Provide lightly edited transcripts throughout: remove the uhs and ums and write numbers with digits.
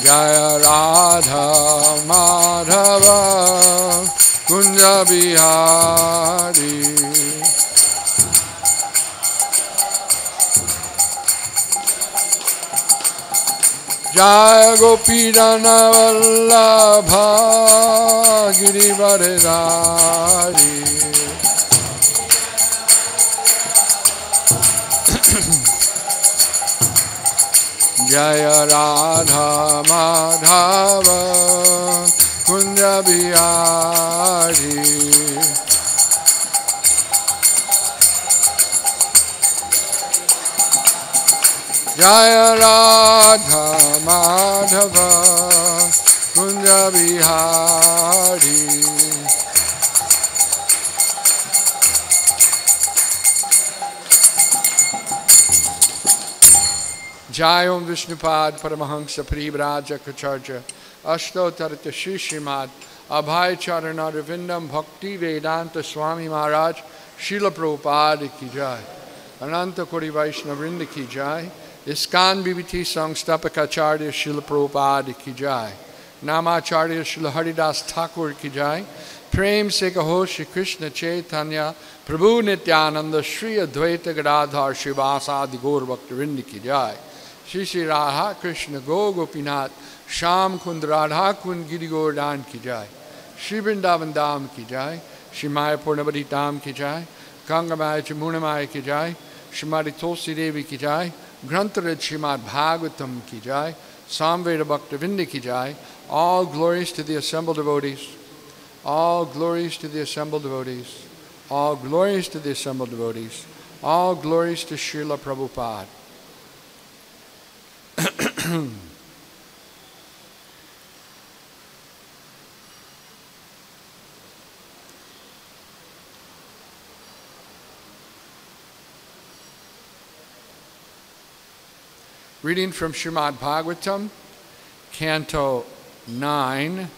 Jaya Radha Madhava Kunja Bihari. Jaya Gopidana Vallabha Girivardhari. Jaya Radha Madhava Kunja Bihari. Jaya Radha Madhava Kunja Bihari. Jai Om Vishnupad Paramahansa Parivraja Kacharya Ashtotarata Shri Srimad Abhay Charanarvindam Bhakti Vedanta Swami Maharaj Srila Prabhupada Ki Jai. Ananta Kori Vaishnavrinda Ki Jai. ISKCON BBT Sangstapakacharya Srila Prabhupada Ki Jai. Namacharya Srila Haridas Thakur Ki Jai. Prem Se Kaho Shri Krishna Chaitanya Prabhu Nityananda Shri Advaita Gadadhar Shivasadi Gaur Bhaktivinoda Ki Jai. Shri Shri Radha Krishna Go Gopinath Sham Kund Radha Kund Giri Govardhan Ki Jai. Shri Vrindavan Dham Ki Jai. Shri Mayapur Navadip Dham Ki Jai. Gangamaya Jamuna Maya Ki Jai. Shrimati Tulsi Devi Ki Jai. Grantaraj Srimad Bhagavatam Ki Jai. Samveda Bhaktivinoda Ki Jai. All glories to the assembled devotees. All glories to the assembled devotees. All glories to the assembled devotees. All glories to Srila Prabhupada. Reading from Srimad Bhagavatam, Canto 9,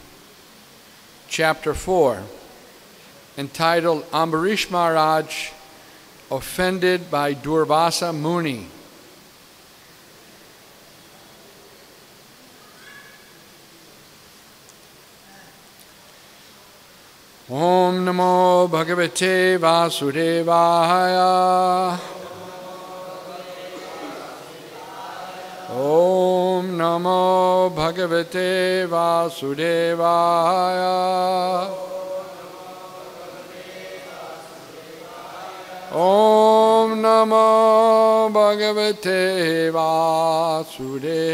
Chapter 4, entitled Ambarish Maharaj Offended by Durvasa Muni. Om Namo Bhagavate Vasudevaya. Om Namo Bhagavate Vasudevaya. Om Namo Bhagavate Vasudevaya.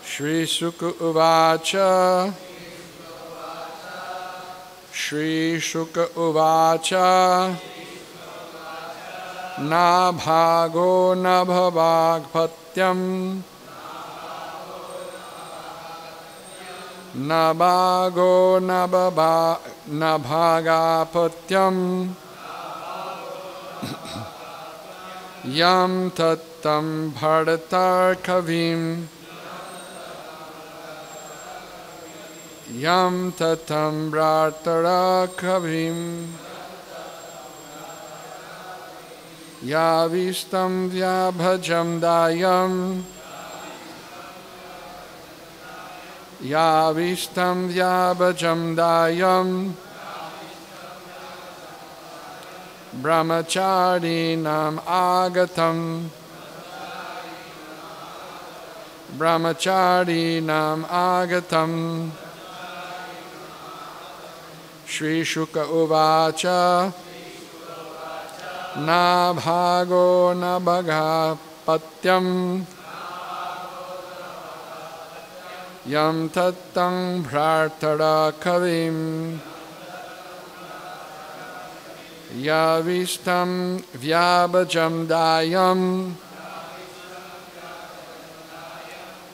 Shri Sukha Uvacha. Shri Sukha Uvacha. Na bhago na bhavagpatyam. Na bhago na bhagapatyam. Yam tattam bhartar kavim. Yam tatam bhartara kavim. Yavistam vyabhajam dayam. Yavistam vyabhajam dayam. Brahmacharinam agatam. Brahmacharinam agatam. Shri Shuka Uvacha. Na bhago na bhagapatyam. Yam tattang bhartara kavim. Yavistam vyabhajam dayam.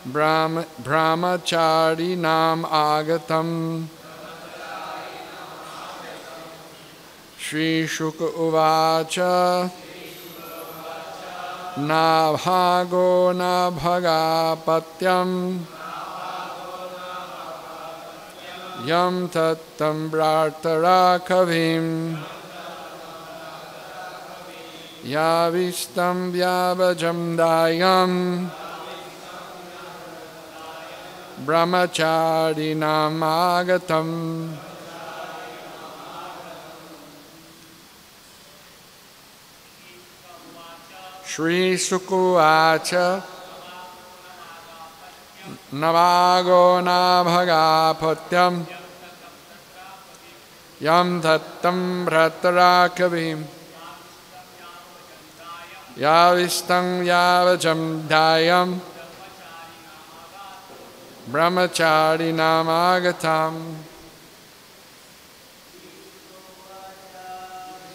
Brahmacharinam agatam. Shri Shuka Uvacha. Na bhago na bhagapatyam. Yam tattam bhartara kavim. Yavistam Vyavajam Dayam Brahmacharinam Agatam. Shri Sukuvacha Navago Nabhagapatyam Yam Tattam Bhratrakavim Yavistam Yavajam Dayam Brahmacharinam Agatam.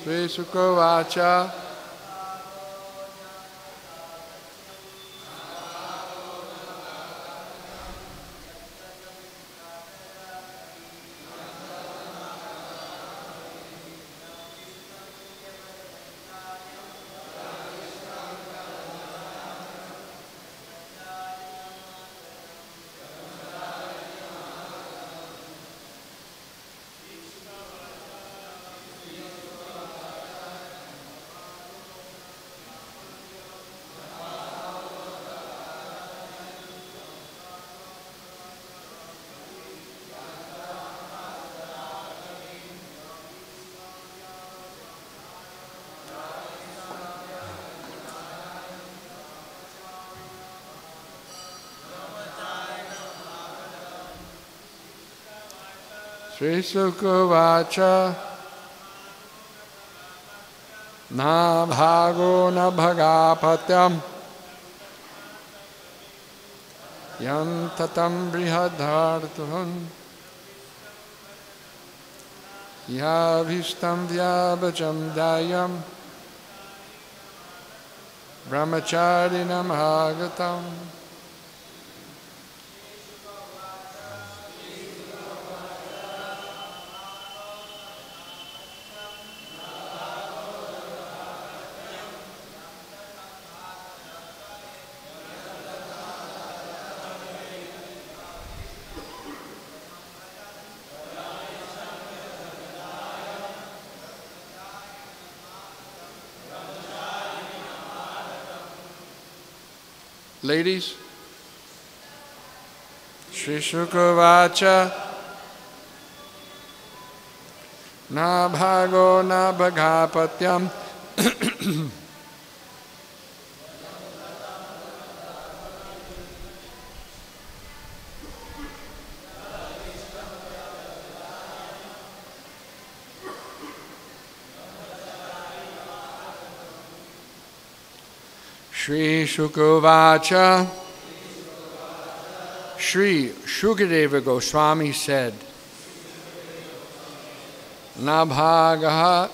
Shri Sukuvacha Shri Sukuvacha Na Bhago Na Bhagapatyam Yam Tatam Brihadhartvam Yavistam Vyabhajam Dayam Brahmacharinam Agatam. Ladies, Shri Sukuvacha Na Bhago Na Bhagapatyam Shri Sukuvacha Shri Shukadeva Goswami said, Nabhaga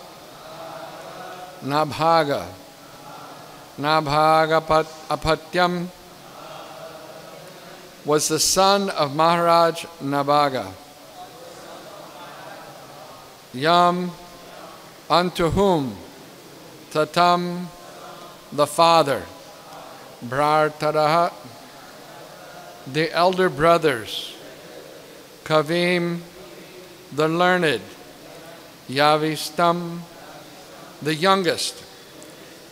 Apatyam was the son of Maharaj Nabhaga. Yam, unto whom, Tatam, the father, Bhartaraha, the elder brothers, Kavim, the learned, Yavistam, the youngest,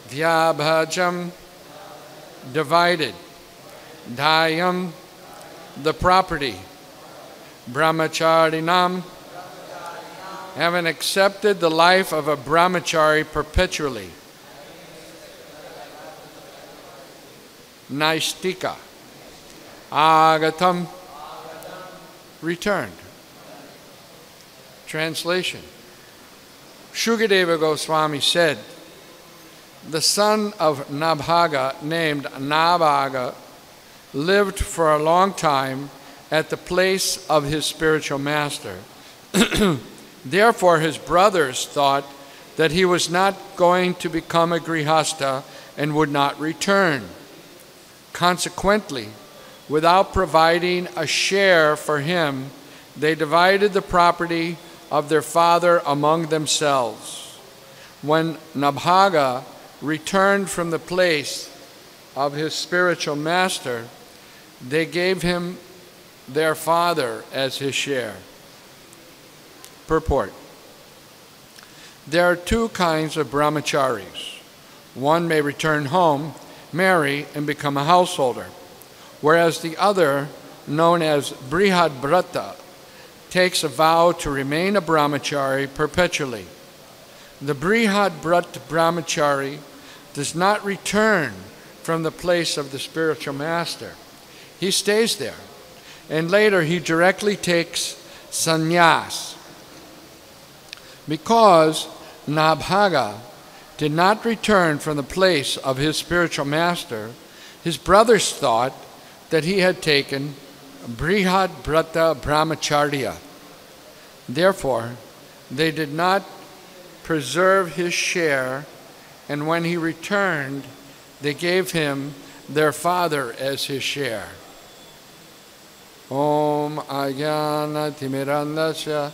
Vyabhajam, divided, Dayam, the property, Brahmacharinam, having accepted the life of a brahmachari perpetually, Naistika, Agatam, returned. Translation. Shukadeva Goswami said, the son of Nabhaga, named Nabhaga, lived for a long time at the place of his spiritual master. Therefore, his brothers thought that he was not going to become a grihasta and would not return. Consequently, without providing a share for him, they divided the property of their father among themselves. When Nabhaga returned from the place of his spiritual master, they gave him their father as his share. Purport. There are two kinds of brahmacharis. One may return home, marry, and become a householder, whereas the other, known as Brihad Brata, takes a vow to remain a brahmachari perpetually. The Brihad Brata brahmachari does not return from the place of the spiritual master. He stays there, and later he directly takes sannyas. Because Nabhaga did not return from the place of his spiritual master, his brothers thought that he had taken Brihad Brata Brahmacharya. Therefore, they did not preserve his share, and when he returned, they gave him their father as his share. Om Ajnana Timirandasya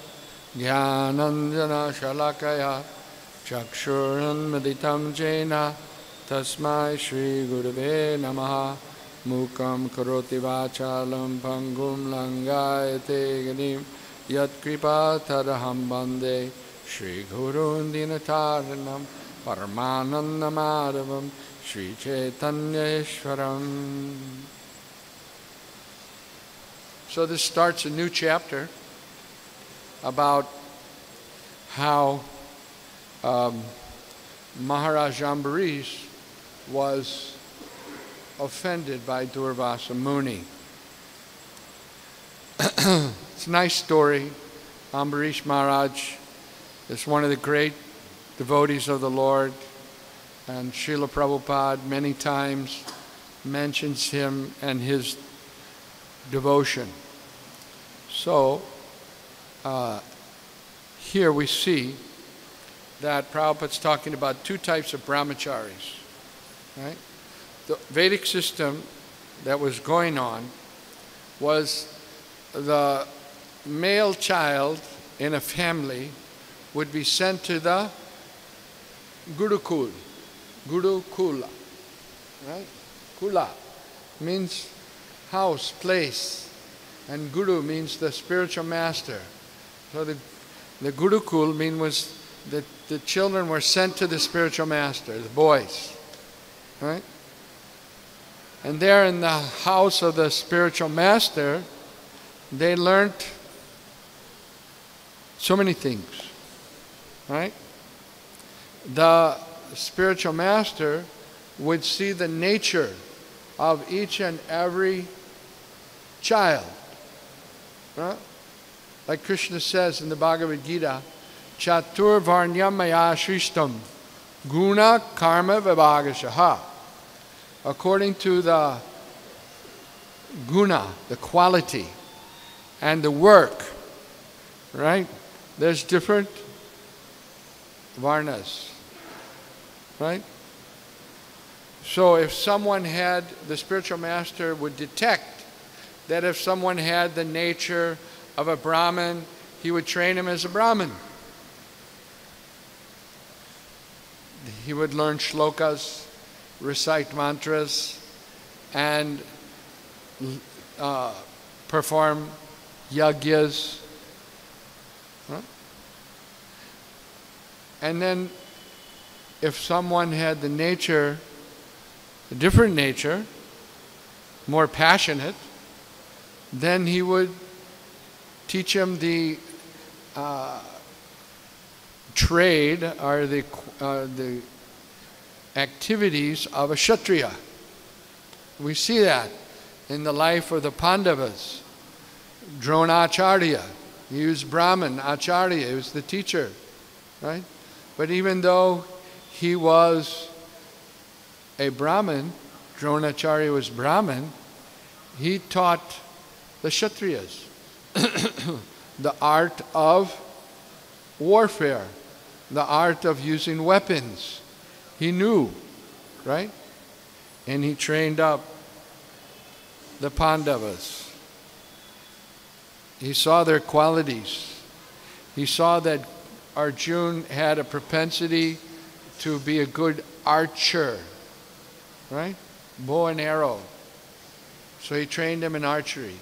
Jnananjana Shalakaya Chakshuran Meditam Jena Tasmai Shri Gurave Namaha Mukam Karoti Vachalam Pangum Langayate Ganim Yat Kripa Tadaham Bande Shri Gurun Dinataranam Paramananda Madhavam Shri Chaitanyeshwaram. So this starts a new chapter about how Maharaj Ambarish was offended by Durvasa Muni. It's a nice story. Ambarish Maharaj is one of the great devotees of the Lord, and Srila Prabhupada many times mentions him and his devotion. So, here we see that Prabhupada's talking about two types of brahmacharis, right? The Vedic system that was going on was the male child in a family would be sent to the Gurukula, right? Kula means house, place, and Guru means the spiritual master. So the Gurukul was that the children were sent to the spiritual master, the boys, right? And there in the house of the spiritual master, they learned so many things, right? The spiritual master would see the nature of each and every child, right? Like Krishna says in the Bhagavad Gita, Chatur Varnyam Maya Shrishtam Guna Karma Vibhagashaha. According to the guna, the quality, and the work, right? There's different varnas, right? So if someone had, the spiritual master would detect that if someone had the nature of a Brahmin, he would train him as a Brahmin. He would learn shlokas, recite mantras, and perform yagyas. Huh? And then if someone had the nature, a different nature, more passionate, then he would teach him the trade or the activities of a Kshatriya. We see that in the life of the Pandavas. Dronacharya, he was Brahmin, Acharya, he was the teacher, right? But even though he was a Brahmin, Dronacharya was Brahmin, he taught the Kshatriyas the art of warfare, the art of using weapons. He knew, right? And he trained up the Pandavas. He saw their qualities. He saw that Arjuna had a propensity to be a good archer, right? Bow and arrow. So he trained him in archery.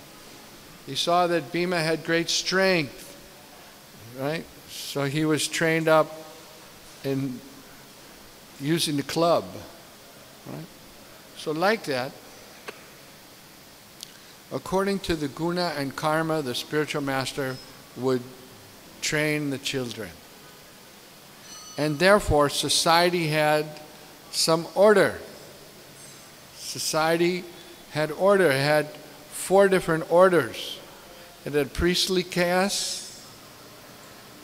He saw that Bhima had great strength, right? So he was trained up in using the club. Right? So like that, according to the guna and karma, the spiritual master would train the children. And therefore, society had some order. Society had order. It had 4 different orders. It had priestly caste.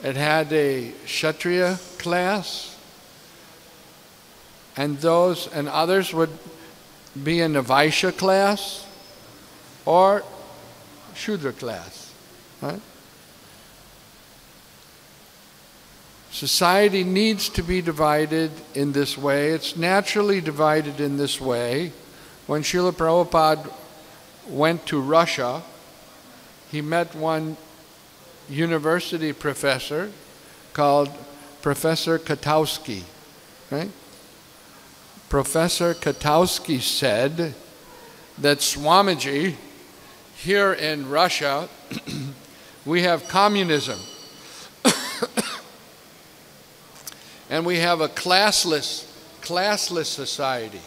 It had a Kshatriya class. And others would be in the Vaishya class or Shudra class. Right? Society needs to be divided in this way. It's naturally divided in this way. When Srila Prabhupada went to Russia, he met one university professor called Professor Katowski. Right? Professor Katowski said that Swamiji, here in Russia, we have communism. And we have a classless society.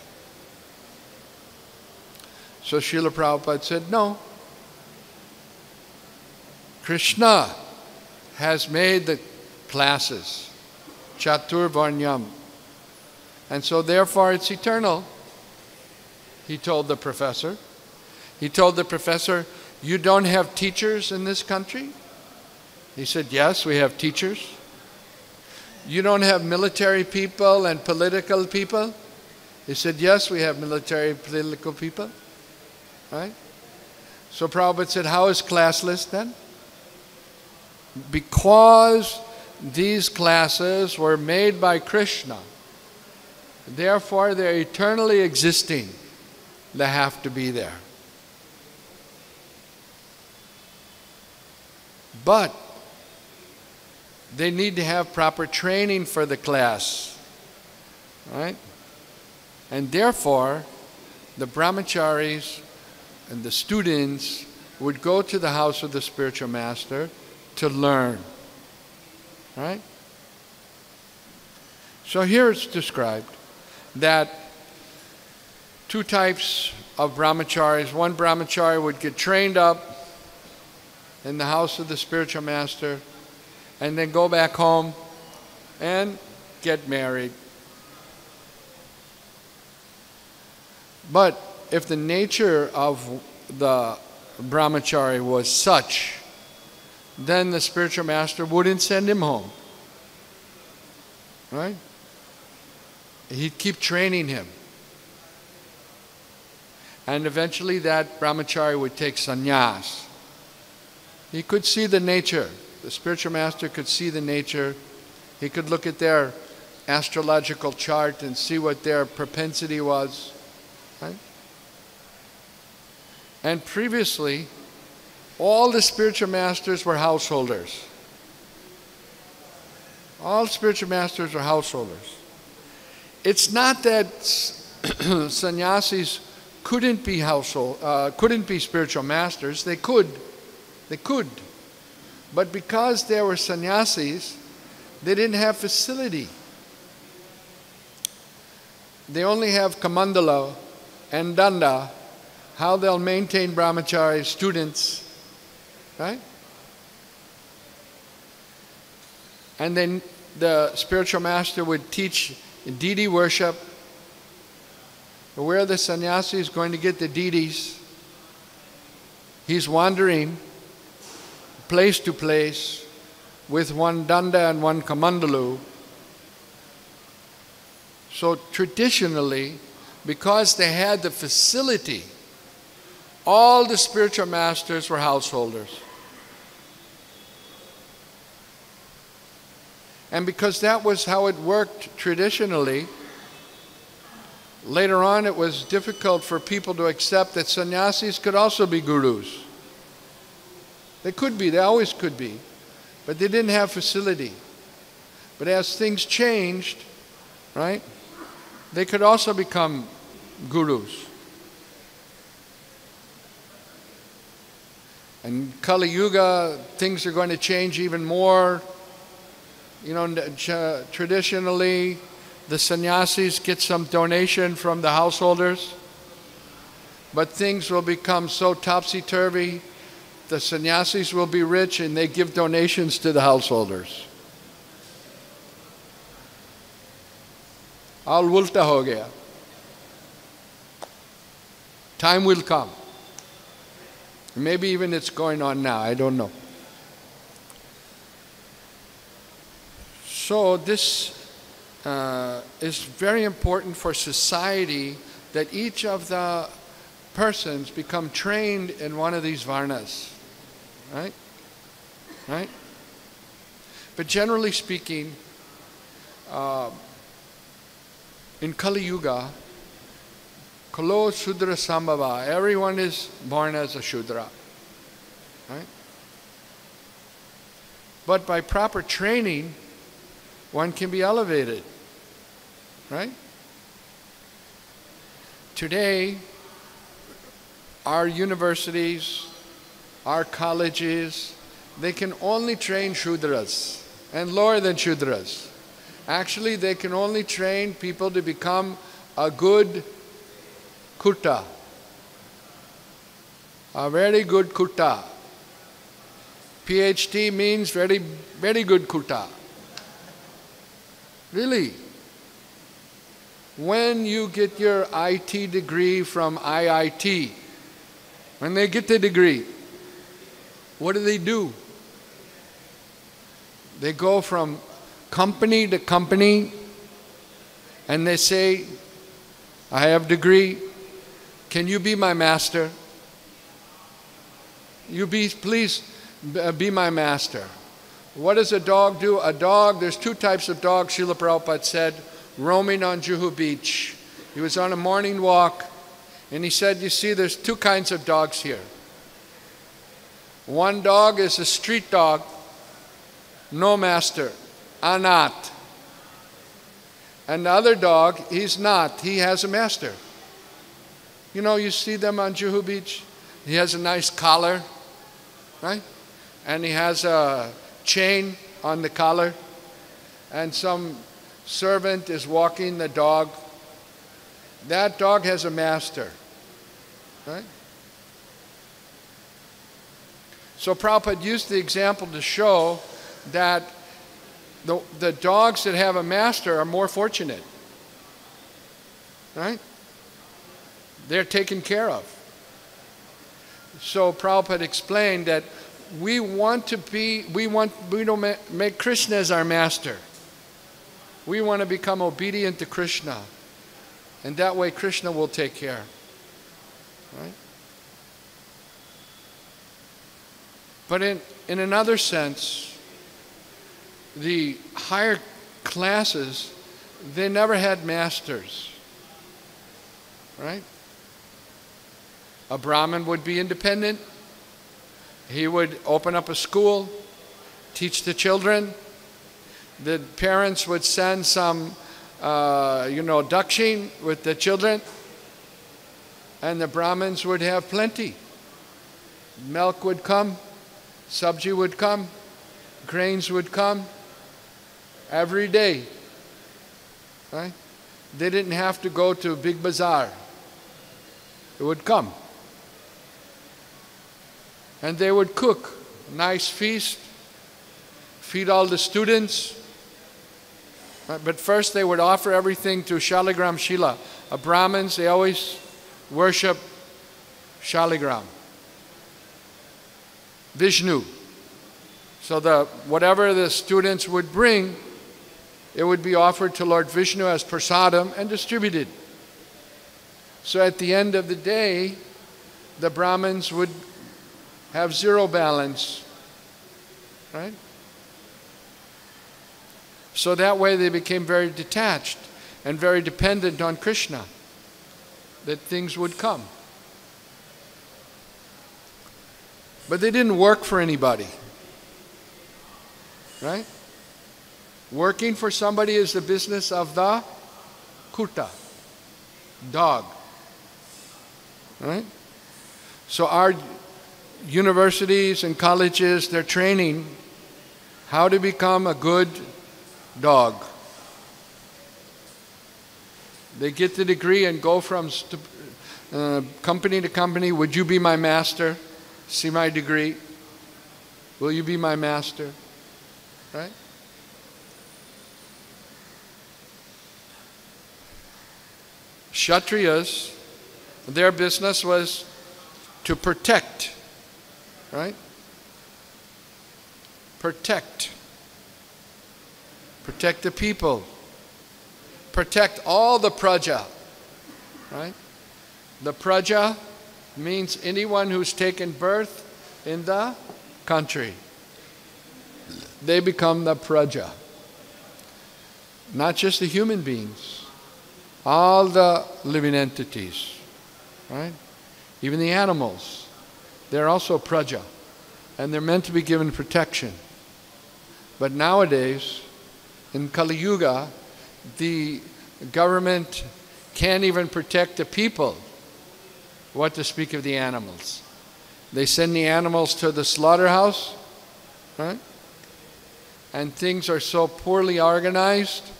So Srila Prabhupada said, no. Krishna has made the classes, Chatur Varnyam. And so therefore it's eternal. He told the professor. He told the professor, you don't have teachers in this country? He said, yes, we have teachers. You don't have military people and political people? He said, yes, we have military political people. Right? So Prabhupada said, how is classless then? Because these classes were made by Krishna. Therefore, they're eternally existing. They have to be there. But they need to have proper training for the class. Right? And therefore, the brahmacharis and the students would go to the house of the spiritual master to learn. Right? So here it's described that 2 types of brahmacharis. One brahmachari would get trained up in the house of the spiritual master and then go back home and get married. But if the nature of the brahmachari was such, then the spiritual master wouldn't send him home. Right? He'd keep training him. And eventually that brahmachari would take sannyas. He could see the nature. The spiritual master could see the nature. He could look at their astrological chart and see what their propensity was. Right? And previously, all the spiritual masters were householders. All spiritual masters were householders. It's not that sannyasis couldn't be spiritual masters. They could. But because they were sannyasis, they didn't have facility. They only have kamandala and danda, how they'll maintain brahmachari students. Right? And then the spiritual master would teach deity worship. Where the sannyasi is going to get the deities, he's wandering place to place with one danda and one kamandalu. So traditionally, because they had the facility, all the spiritual masters were householders. And because that was how it worked traditionally, later on it was difficult for people to accept that sannyasis could also be gurus. They could be, they always could be, but they didn't have facility. But as things changed, right, they could also become gurus. And Kali Yuga, things are going to change even more. You know, traditionally, the sannyasis get some donation from the householders, but things will become so topsy-turvy, the sannyasis will be rich and they give donations to the householders. All ulta ho gaya. Time will come. Maybe even it's going on now, I don't know. So this is very important for society, that each of the persons become trained in one of these varnas, right? Right? But generally speaking, in Kali Yuga, Kalo Shudra Sambhava, everyone is born as a Shudra, right? But by proper training, one can be elevated, right? Today, our universities, our colleges, they can only train Shudras and lower than Shudras. Actually, they can only train people to become a good Kutta, a very good Kutta. PhD means very, very good Kutta. Really. When you get your IT degree from IIT, when they get the degree, what do? They go from company to company and they say, I have degree, can you be my master? Please be my master. What does a dog do? A dog, there's two types of dogs, Srila Prabhupada said, roaming on Juhu beach. He was on a morning walk and he said, you see, there's two kinds of dogs here. One dog is a street dog, no master, anat. And the other dog, he's not, he has a master. You know, you see them on Juhu Beach? He has a nice collar, right? And he has a chain on the collar. And some servant is walking the dog. That dog has a master, right? So Prabhupada used the example to show that the dogs that have a master are more fortunate, right? They're taken care of. So Prabhupada explained that we don't make Krishna as our master. We want to become obedient to Krishna. And that way Krishna will take care, right? But in another sense, the higher classes, they never had masters, right? A Brahmin would be independent. He would open up a school, teach the children. The parents would send some, dakshin with the children. And the Brahmins would have plenty. Milk would come, sabji would come, grains would come every day, right? They didn't have to go to a big bazaar. It would come. And they would cook a nice feast, feed all the students. But first they would offer everything to Shaligram Shila. Brahmins, they always worship Shaligram, Vishnu. So whatever the students would bring, it would be offered to Lord Vishnu as prasadam and distributed. So at the end of the day, the Brahmins would have zero balance, right? So that way they became very detached and very dependent on Krishna, that things would come. But they didn't work for anybody, right? Working for somebody is the business of the kutta, dog, right? So our universities and colleges, they're training how to become a good dog. They get the degree and go from company to company. Would you be my master? See my degree? Will you be my master? Right? Kshatriyas, their business was to protect, right? Protect. Protect the people. Protect all the praja, right? The praja means anyone who's taken birth in the country. They become the praja. Not just the human beings, all the living entities, right? Even the animals, they're also praja, and they're meant to be given protection. But nowadays, in Kali Yuga, the government can't even protect the people, what to speak of the animals. They send the animals to the slaughterhouse, right? And things are so poorly organized,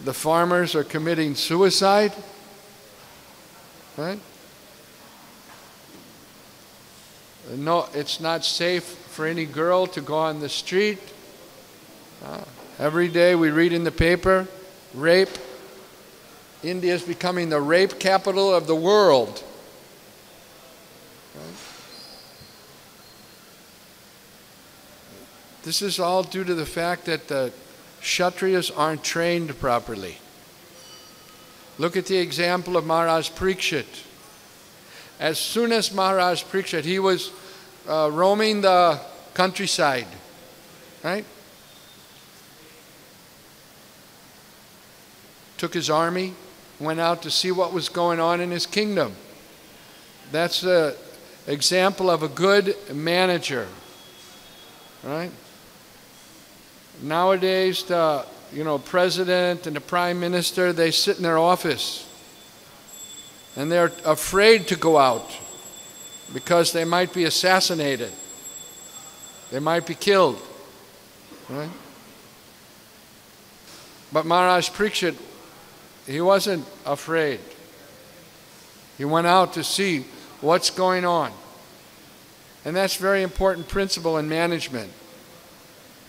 the farmers are committing suicide, right? No, it's not safe for any girl to go on the street. Every day we read in the paper, rape. India is becoming the rape capital of the world. Right? This is all due to the fact that the Kshatriyas aren't trained properly. Look at the example of Maharaj Parikshit. As soon as Maharaj Parikshit, he was roaming the countryside, right? Took his army, went out to see what was going on in his kingdom. That's an example of a good manager, right? Nowadays, the president and the prime minister, they sit in their office and they're afraid to go out because they might be assassinated. They might be killed, right? But Maharaj Parikshit, he wasn't afraid. He went out to see what's going on. And that's a very important principle in management.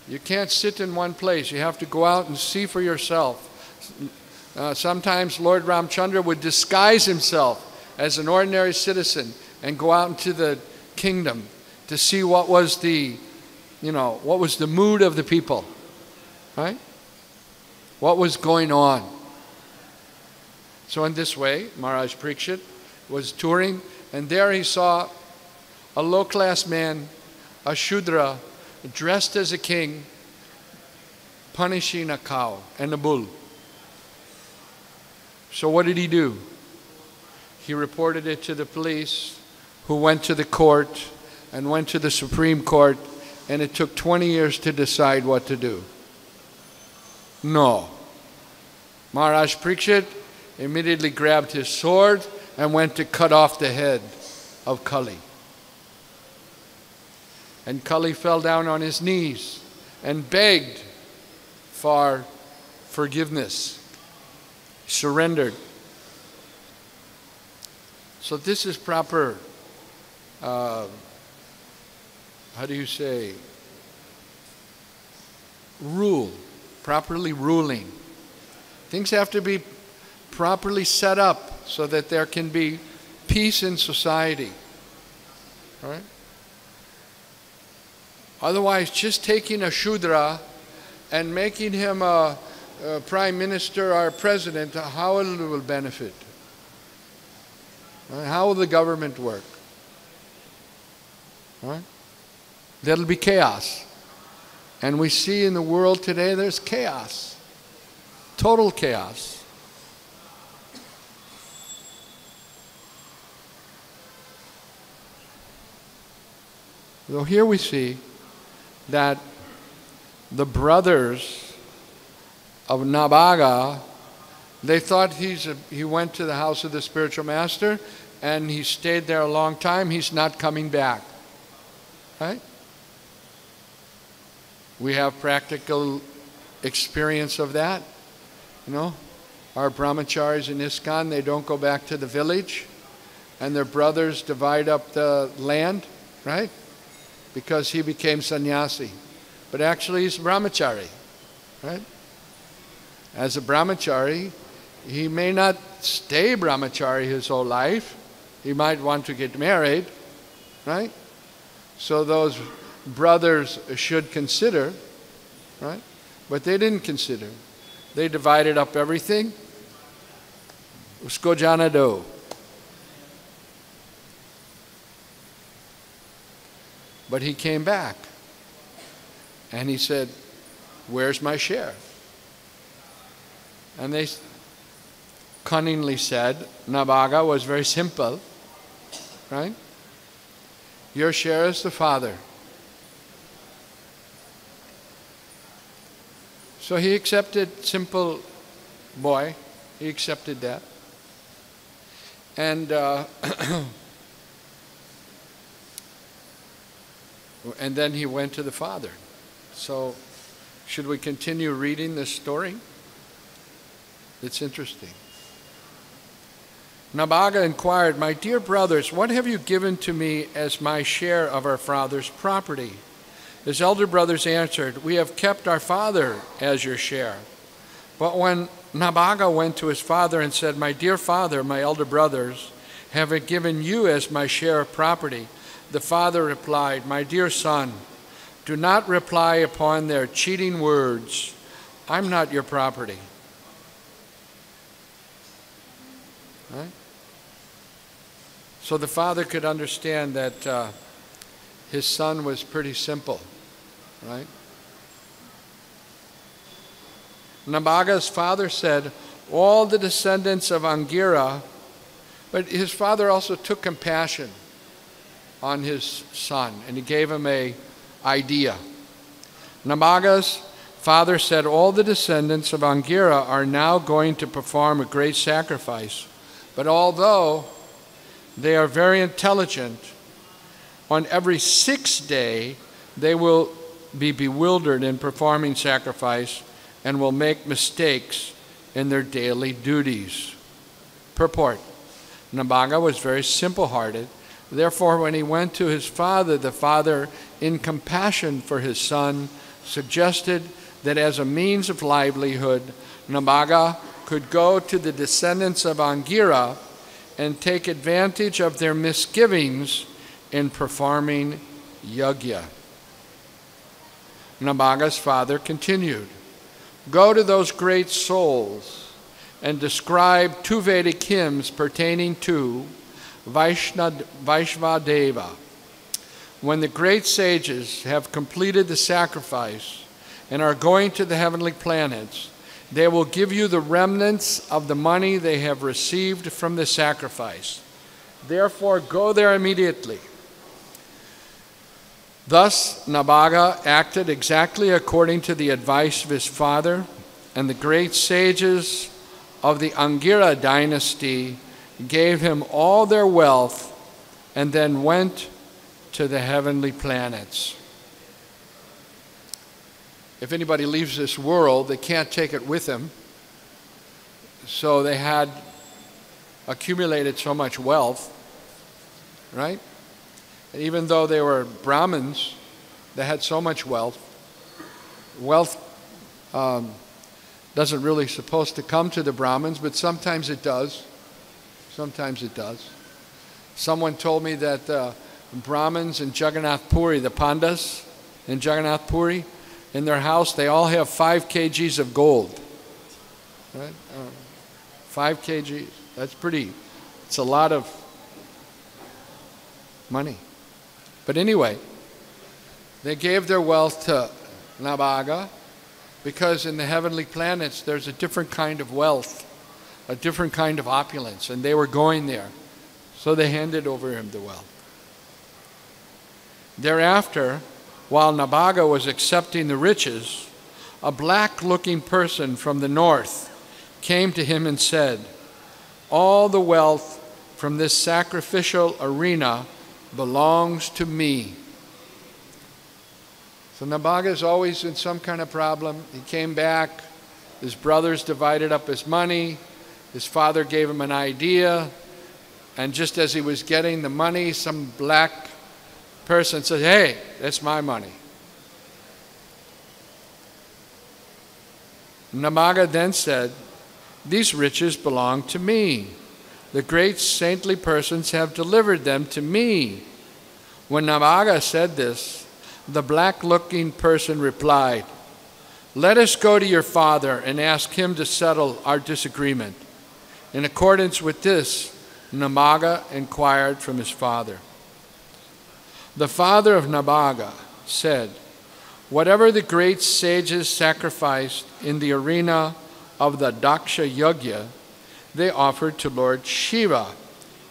You can't sit in one place. You have to go out and see for yourself. Sometimes Lord Ramchandra would disguise himself as an ordinary citizen and go out into the kingdom to see what was the mood of the people, right? What was going on. So in this way, Maharaj Parikshit was touring, and there he saw a low-class man, a Shudra, dressed as a king, punishing a cow and a bull. So what did he do? He reported it to the police, who went to the court and went to the Supreme Court, and it took 20 years to decide what to do. No. Maharaj Parikshit immediately grabbed his sword and went to cut off the head of Kali. And Kali fell down on his knees and begged for forgiveness, surrendered. So this is proper, rule, properly ruling. Things have to be properly set up so that there can be peace in society, right? Otherwise, just taking a Shudra and making him a prime minister or a president, how it will benefit? Right? How will the government work? Right? There'll be chaos. And we see in the world today there's chaos. Total chaos. So here we see that the brothers of Nabaga, they thought he went to the house of the spiritual master and he stayed there a long time. He's not coming back. Right? We have practical experience of that. Our brahmacharis in ISKCON, they don't go back to the village, and their brothers divide up the land, right? Because he became sannyasi. But actually he's a brahmachari, right? As a brahmachari, he may not stay brahmachari his whole life. He might want to get married, right? So those brothers should consider, right? But they didn't consider. They divided up everything. Usko jana do. But he came back and he said, "Where's my share?" And they cunningly said, Nabhaga was very simple, right? Your share is the father. So he accepted, simple boy, he accepted that. And and then he went to the father. So should we continue reading this story? It's interesting. Nabhaga inquired, "My dear brothers, what have you given to me as my share of our father's property?" His elder brothers answered, "We have kept our father as your share." But when Nabhaga went to his father and said, "My dear father, my elder brothers have given you as my share of property," the father replied, "My dear son, do not reply upon their cheating words. I'm not your property." Right? So the father could understand that his son was pretty simple, right? Nabhaga's father said, "All the descendants of Angira," but his father also took compassion on his son, and he gave him an idea. Nabhaga's father said, "All the descendants of Angira are now going to perform a great sacrifice. But although they are very intelligent, on every 6th day they will be bewildered in performing sacrifice and will make mistakes in their daily duties." Purport: Nabhaga was very simple-hearted. Therefore, when he went to his father, the father, in compassion for his son, suggested that as a means of livelihood, Nabhaga could go to the descendants of Angira and take advantage of their misgivings in performing yajna. Nabhaga's father continued, "Go to those great souls and describe 2 Vedic hymns pertaining to Vaishvadeva. When the great sages have completed the sacrifice and are going to the heavenly planets, they will give you the remnants of the money they have received from the sacrifice. Therefore, go there immediately." Thus, Nabhaga acted exactly according to the advice of his father, and the great sages of the Angira dynasty gave him all their wealth and then went to the heavenly planets. If anybody leaves this world, they can't take it with them. So they had accumulated so much wealth, right? And even though they were Brahmins, they had so much wealth. Wealth doesn't really supposed to come to the Brahmins, but sometimes it does. Sometimes it does. Someone told me that Brahmins in Jagannath Puri, the Pandas in Jagannath Puri, in their house, they all have 5 kgs of gold. Right? 5 kgs. That's pretty, it's a lot of money. But anyway, they gave their wealth to Nabhaga because in the heavenly planets there's a different kind of wealth, a different kind of opulence, and they were going there. So they handed over him the wealth. Thereafter, while Nabhaga was accepting the riches, a black-looking person from the north came to him and said, "All the wealth from this sacrificial arena belongs to me." So Nabhaga is always in some kind of problem. He came back, his brothers divided up his money, His father gave him an idea, and just as he was getting the money, some black person said, "Hey, that's my money." Namaga then said, "These riches belong to me. The great saintly persons have delivered them to me." When Namaga said this, the black-looking person replied, "Let us go to your father and ask him to settle our disagreement." In accordance with this, Namaga inquired from his father. The father of Namaga said, "Whatever the great sages sacrificed in the arena of the Daksha Yajna, they offered to Lord Shiva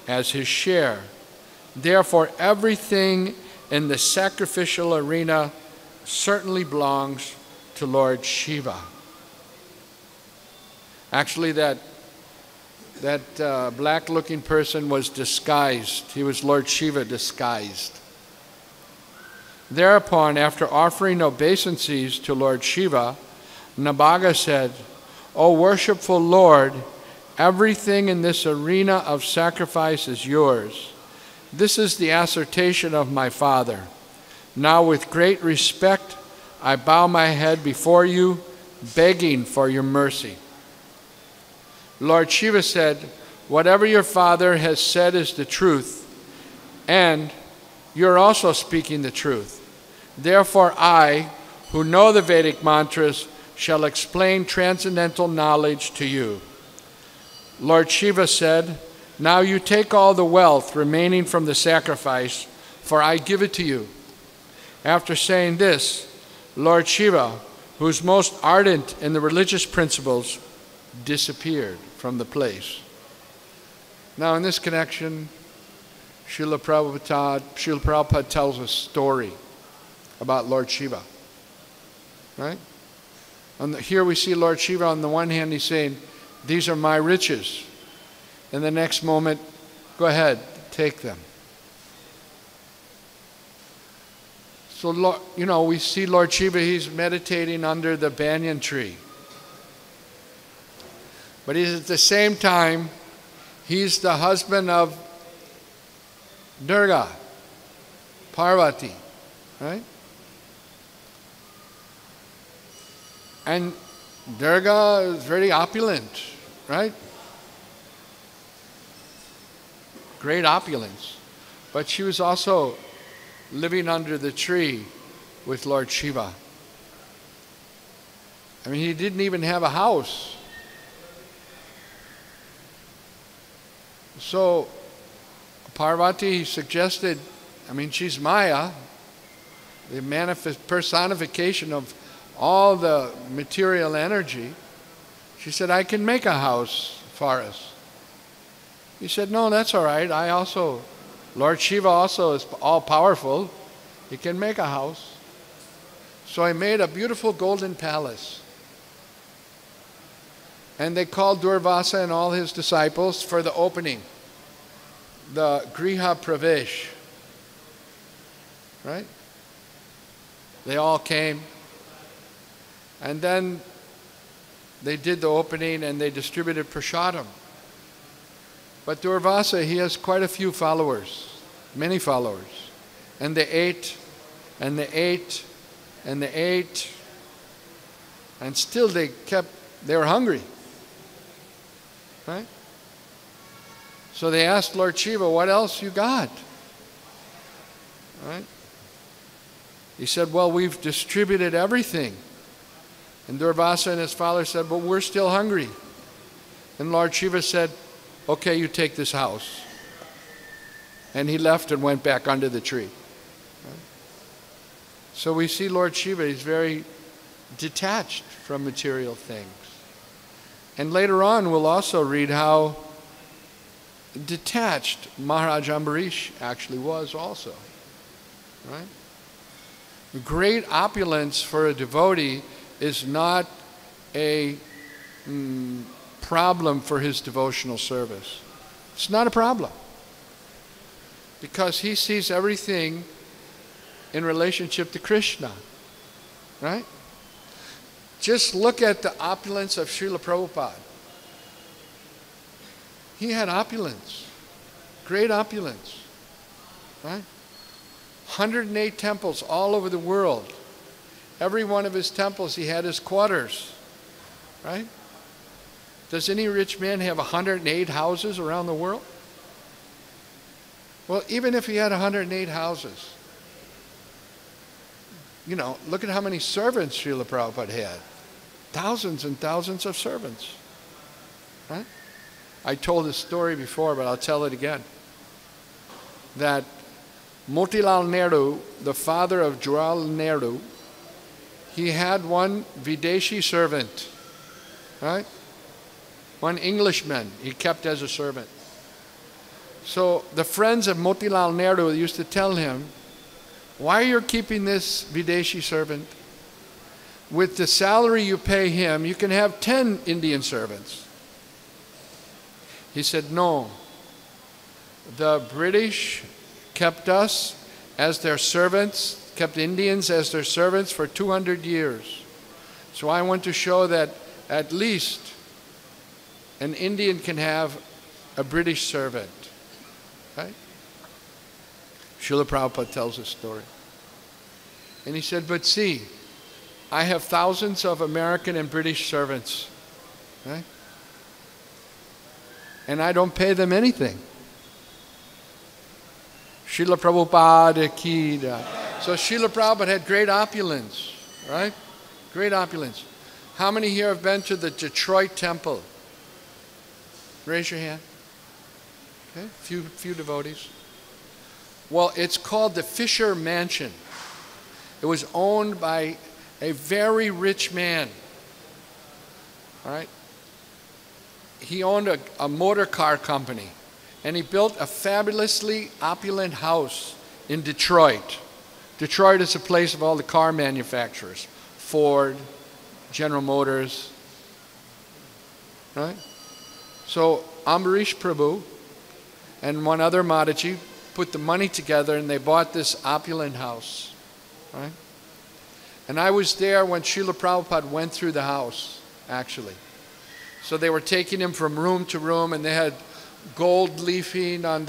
as his share. Therefore, everything in the sacrificial arena certainly belongs to Lord Shiva." Actually, that black-looking person was disguised. He was Lord Shiva disguised. Thereupon, after offering obeisances to Lord Shiva, Namaga said, "O worshipful Lord, everything in this arena of sacrifice is yours. This is the assertion of my father. Now with great respect, I bow my head before you, begging for your mercy." Lord Shiva said, "Whatever your father has said is the truth, and you're also speaking the truth. Therefore I, who know the Vedic mantras, shall explain transcendental knowledge to you." Lord Shiva said, "Now you take all the wealth remaining from the sacrifice, for I give it to you." After saying this, Lord Shiva, who is most ardent in the religious principles, disappeared from the place. Now in this connection, Srila Prabhupada tells a story about Lord Shiva. Right? Here we see Lord Shiva, on the one hand he's saying, "These are my riches." And the next moment, "Go ahead, take them." So, we see Lord Shiva, he's meditating under the banyan tree. But he's at the same time, he's the husband of Durga, Parvati, right? And Durga is very opulent, right? Great opulence. But she was also living under the tree with Lord Shiva. I mean, he didn't even have a house. So Parvati suggested, she's Maya, the personification of all the material energy. She said, "I can make a house for us." He said, "No, that's all right. Lord Shiva also is all-powerful. He can make a house." So he made a beautiful golden palace. And they called Durvasa and all his disciples for the opening, the Griha Pravesh. Right? They all came. And then they did the opening and they distributed prasadam. But Durvasa, he has quite a few followers, many followers. And they ate, and they ate, and they ate. And still they were hungry. Right? So they asked Lord Shiva, "What else you got?" Right? He said, "Well, we've distributed everything." And Durvasa and his father said, "But we're still hungry." And Lord Shiva said, "Okay, you take this house." And he left and went back under the tree. Right? So we see Lord Shiva, he's very detached from material things. And later on, we'll also read how detached Maharaj Ambarish actually was also. Right? Great opulence for a devotee is not a problem for his devotional service. It's not a problem. Because he sees everything in relationship to Krishna. Right? Just look at the opulence of Srila Prabhupada. he had opulence, great opulence, right? 108 temples all over the world. Every one of his temples, he had his quarters, right? Does any rich man have 108 houses around the world? Well, even if he had 108 houses, you know, look at how many servants Srila Prabhupada had. Thousands and thousands of servants, right? I told this story before, but I'll tell it again. That Motilal Nehru, the father of Jawaharlal Nehru, he had one Videshi servant, right? One Englishman he kept as a servant. So the friends of Motilal Nehru used to tell him, why are you keeping this Videshi servant? With the salary you pay him, you can have 10 Indian servants. He said, no. The British kept us as their servants, kept Indians as their servants for 200 years. So I want to show that at least an Indian can have a British servant. Right? Srila Prabhupada tells a story. And he said, but see, I have thousands of American and British servants, right? And I don't pay them anything. Srila Prabhupada ki jai. So Srila Prabhupada had great opulence, right? Great opulence. How many here have been to the Detroit Temple? Raise your hand. Okay, few devotees. Well, it's called the Fisher Mansion. It was owned by a very rich man. All right? He owned a motor car company, and he built a fabulously opulent house in Detroit. Detroit is the place of all the car manufacturers. Ford, General Motors. Right? So Ambarish Prabhu and one other Mataji put the money together and they bought this opulent house. Right? And I was there when Srila Prabhupada went through the house, actually. So they were taking him from room to room, and they had gold leafing on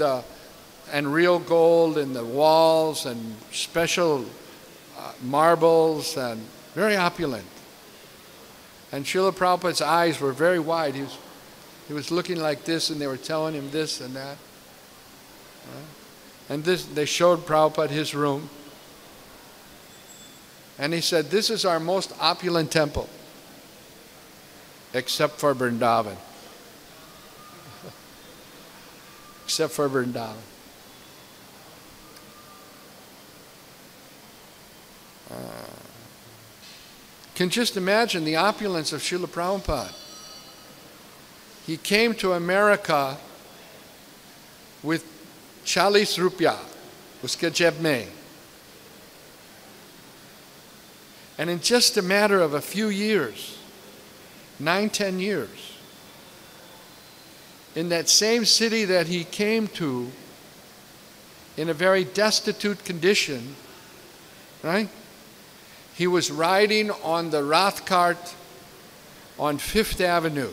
and real gold in the walls, and special marbles, and very opulent. And Srila Prabhupada's eyes were very wide. He was looking like this, and they were telling him this and that. Right? And they showed Prabhupada his room. And he said, this is our most opulent temple, except for Vrindavan. Except for Vrindavan. Can just imagine the opulence of Srila Prabhupada. He came to America with 40 rupiah, uske jeb mein. And in just a matter of a few years, 9-10 years, in that same city that he came to, in a very destitute condition, right? He was riding on the Rath cart on Fifth Avenue.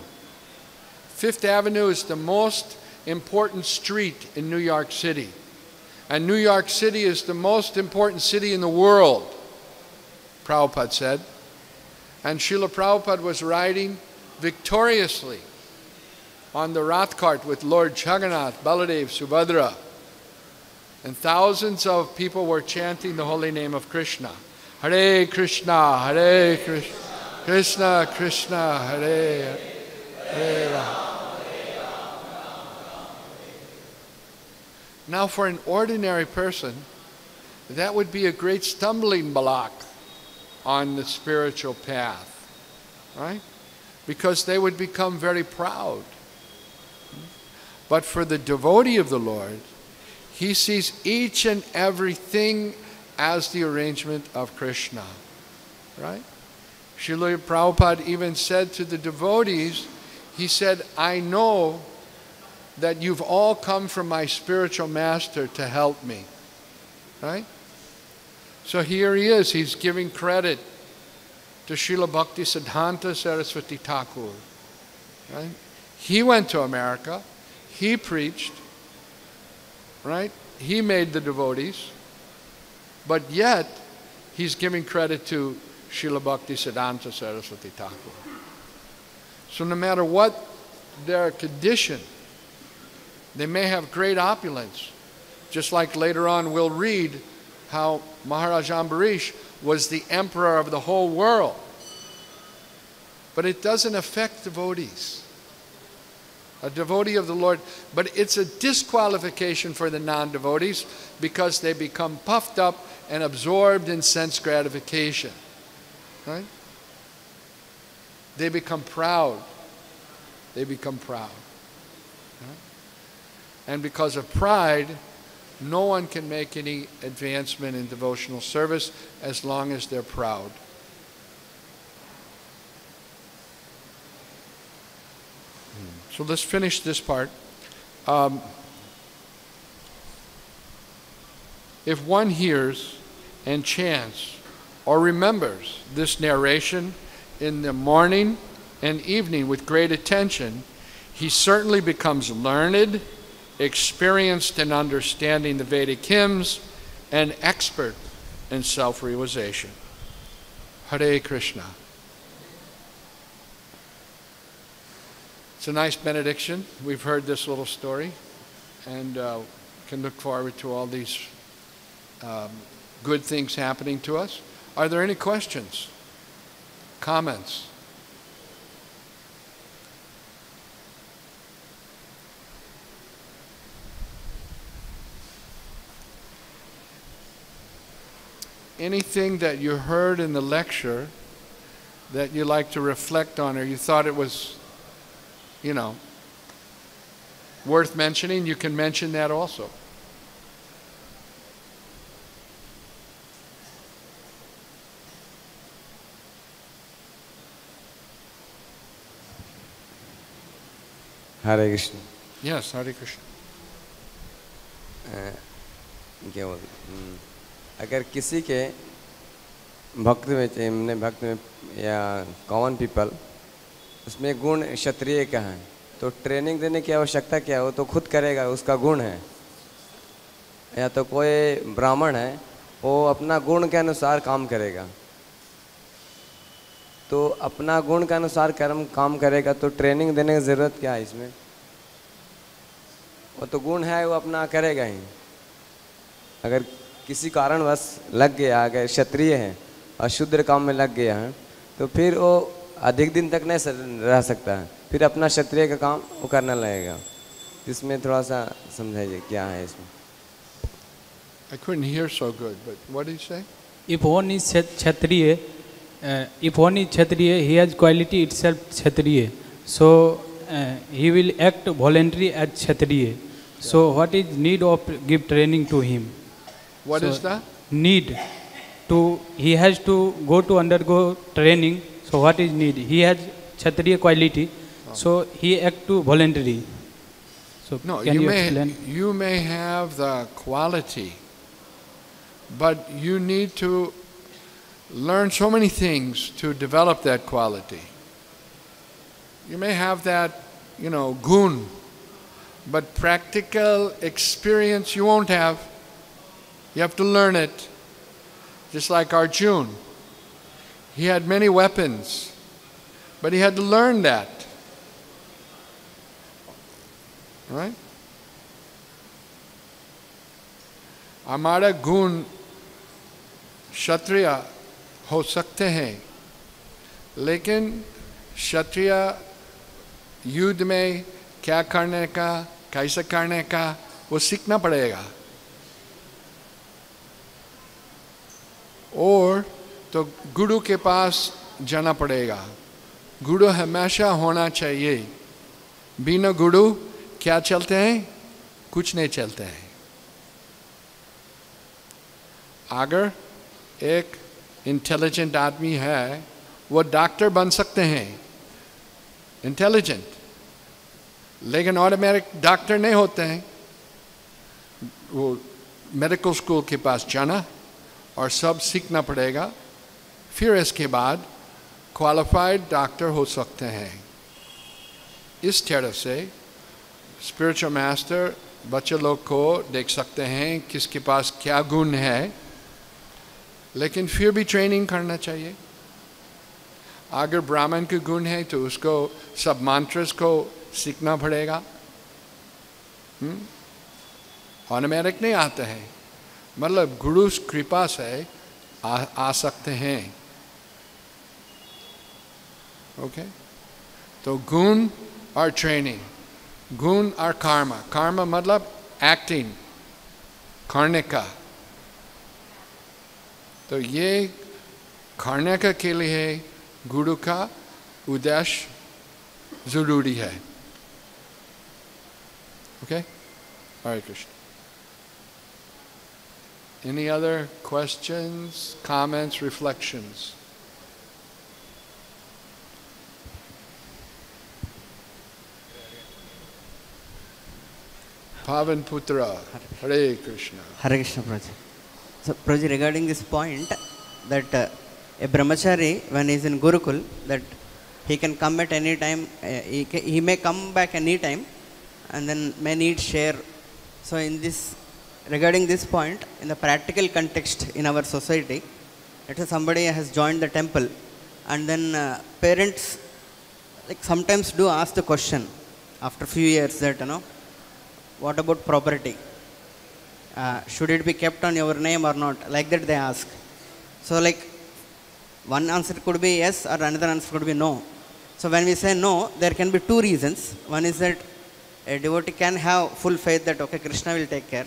Fifth Avenue is the most important street in New York City. And New York City is the most important city in the world, Prabhupada said. And Srila Prabhupada was riding victoriously on the Rath cart with Lord Jagannath, Baladev, Subhadra. And thousands of people were chanting the holy name of Krishna. Hare Krishna, Hare Krishna, Krishna Krishna, Hare Hare Rama. Now for an ordinary person, that would be a great stumbling block on the spiritual path, right? Because they would become very proud. But for the devotee of the Lord, he sees each and everything as the arrangement of Krishna, right? Srila Prabhupada even said to the devotees, he said, I know that you've all come from my spiritual master to help me, right? So here he is, he's giving credit to Srila Bhakti Siddhanta Saraswati Thakur, right? He went to America, he preached, right? He made the devotees, but yet he's giving credit to Srila Bhaktisiddhanta Saraswati Thakur. So no matter what their condition, they may have great opulence. Just like later on we'll read how Maharaj Ambarish was the emperor of the whole world. But it doesn't affect devotees. A devotee of the Lord, but it's a disqualification for the non-devotees because they become puffed up and absorbed in sense gratification. Right? They become proud. They become proud. Right? And because of pride, no one can make any advancement in devotional service as long as they're proud. So let's finish this part. If one hears and chants or remembers this narration in the morning and evening with great attention, he certainly becomes learned, experienced in understanding the Vedic hymns, and expert in self-realization. Hare Krishna. It's a nice benediction. We've heard this little story and can look forward to all these good things happening to us. Are there any questions? Comments? Anything that you heard in the lecture that you like to reflect on, or you thought it was, you know, worth mentioning, you can mention that also. Hare Krishna. Yes, Hare Krishna. क्या बोल अगर किसी के भक्ति में या common people उसमें गुण क्षत्रिय का है तो ट्रेनिंग देने की आवश्यकता क्या है? वो तो खुद करेगा, उसका गुण है। या तो कोई ब्राह्मण है वो अपना गुण के अनुसार काम करेगा, तो अपना गुण के अनुसार काम करेगा तो ट्रेनिंग देने की ज़रूरत क्या है इसमें? वो तो गुण है, वो अपना करेगा ही। अगर किसी कारणवश लग गया, अगर क्षत्रिय है और शूद्र काम में लग गया है तो फिर वो अधिक दिन तक नहीं रह सकता है, फिर अपना क्षत्रिय का काम वो करने लगेगा। इसमें थोड़ा सा समझाइए क्या है इसमें। I couldn't hear so good, but what did he say? If one is Kshatriya, he has quality itself Kshatriya. So he will act voluntarily as Kshatriya. So what is need of give training to him? What is that? Need to, he has to go to undergo training. So what is need? He has Kshatriya quality, so he act to voluntary. So no, can you explain? You may have the quality, but you need to learn so many things to develop that quality. You may have that, gun, but practical experience you won't have. You have to learn it. Just like Arjuna. He had many weapons, but he had to learn that. Right? हमारा गुण क्षत्रिय हो सकते हैं, लेकिन क्षत्रिय युद्ध में क्या करने का, कैसे करने का, वो सीखना पड़ेगा। और तो गुरु के पास जाना पड़ेगा। गुरु हमेशा होना चाहिए। बिना गुरु क्या चलते हैं? कुछ नहीं चलते हैं। अगर एक इंटेलिजेंट आदमी है, वो डॉक्टर बन सकते हैं, इंटेलिजेंट, लेकिन ऑटोमेटिक डॉक्टर नहीं होते हैं। वो मेडिकल स्कूल के पास जाना और सब सीखना पड़ेगा, फिर इसके बाद क्वालिफाइड डॉक्टर हो सकते हैं। इस तरह से स्पिरिचुअल मास्टर बच्चे लोग को देख सकते हैं किसके पास क्या गुण है, लेकिन फिर भी ट्रेनिंग करना चाहिए। अगर ब्राह्मण के गुण है तो उसको सब मंत्रस को सीखना पड़ेगा। ऑटोमेटिक नहीं आता है, मतलब गुरु कृपा से आ सकते हैं। ओके, तो गुण और ट्रेनिंग, गुण और कर्म। कर्म मतलब एक्टिंग करने का, तो ये करने का के लिए गुरु का उद्देश्य जरूरी है। Okay, Hare Krishna. Any other questions, comments, reflections? Pavan Putra, Hare Krishna. Hare Krishna, Prabhuji. So, Prabhuji, regarding this point, that a brahmachari, when he is in Gurukul, that he can come at any time, he may come back any time, and then may need share. So, in this, regarding this point, in the practical context in our society, let us somebody has joined the temple, and then parents like sometimes do ask the question after few years that what about property? Should it be kept on your name or not? Like that they ask. So like one answer could be yes, or another answer could be no. So when we say no, there can be two reasons. One is that a devotee can have full faith that okay, Krishna will take care.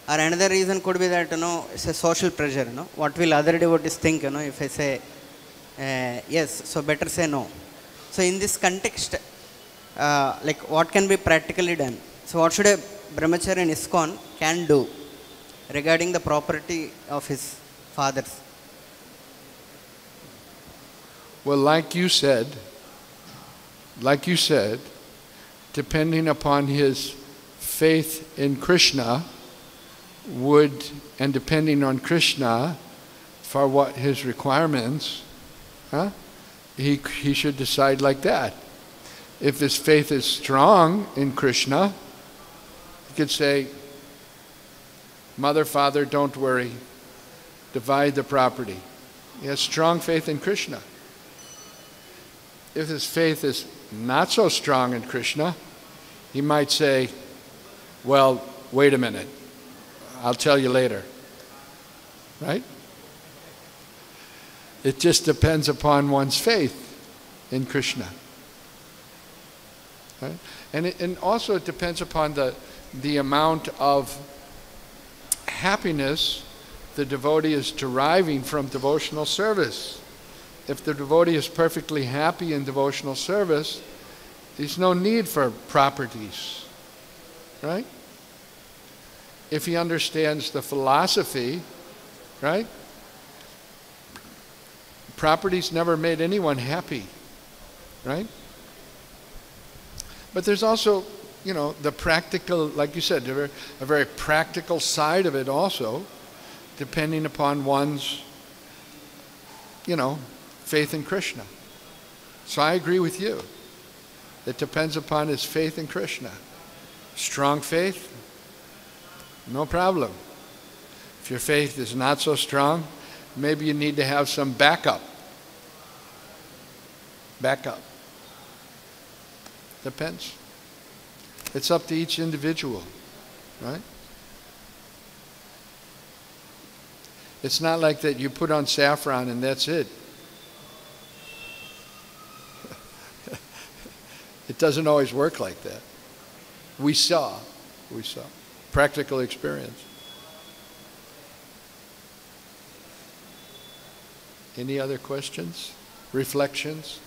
Or another reason could be that it's a social pressure. What will other devotees think? If I say yes, so better say no. So in this context, like what can be practically done? So what should a brahmachari in ISKCON can do regarding the property of his fathers? Well, like you said, depending upon his faith in Krishna, and depending on Krishna for what his requirements, he should decide like that. If his faith is strong in Krishna, he could say, Mother, Father, don't worry, divide the property. He has strong faith in Krishna. If his faith is not so strong in Krishna, he might say, well, wait a minute, I'll tell you later. Right? It just depends upon one's faith in Krishna. Right? And also it depends upon the amount of happiness the devotee is deriving from devotional service. If the devotee is perfectly happy in devotional service, there's no need for properties. Right? If he understands the philosophy, right? Properties never made anyone happy, right? But there's also, the practical, like you said, a very practical side of it also, depending upon one's, faith in Krishna. So I agree with you. It depends upon his faith in Krishna. Strong faith, no problem. If your faith is not so strong, maybe you need to have some backup. Depends. It's up to each individual, right? It's not like that you put on saffron and that's it. It doesn't always work like that. We saw. Practical experience. Any other questions? Reflections?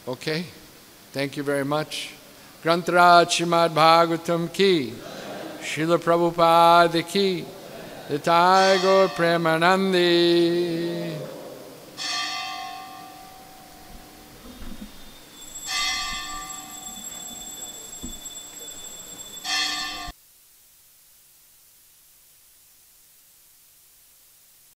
Okay. Thank you very much. Grantaraj Srimad Bhagavatam ki, Srila Prabhupada ki, Nitai Gaur Premanandi.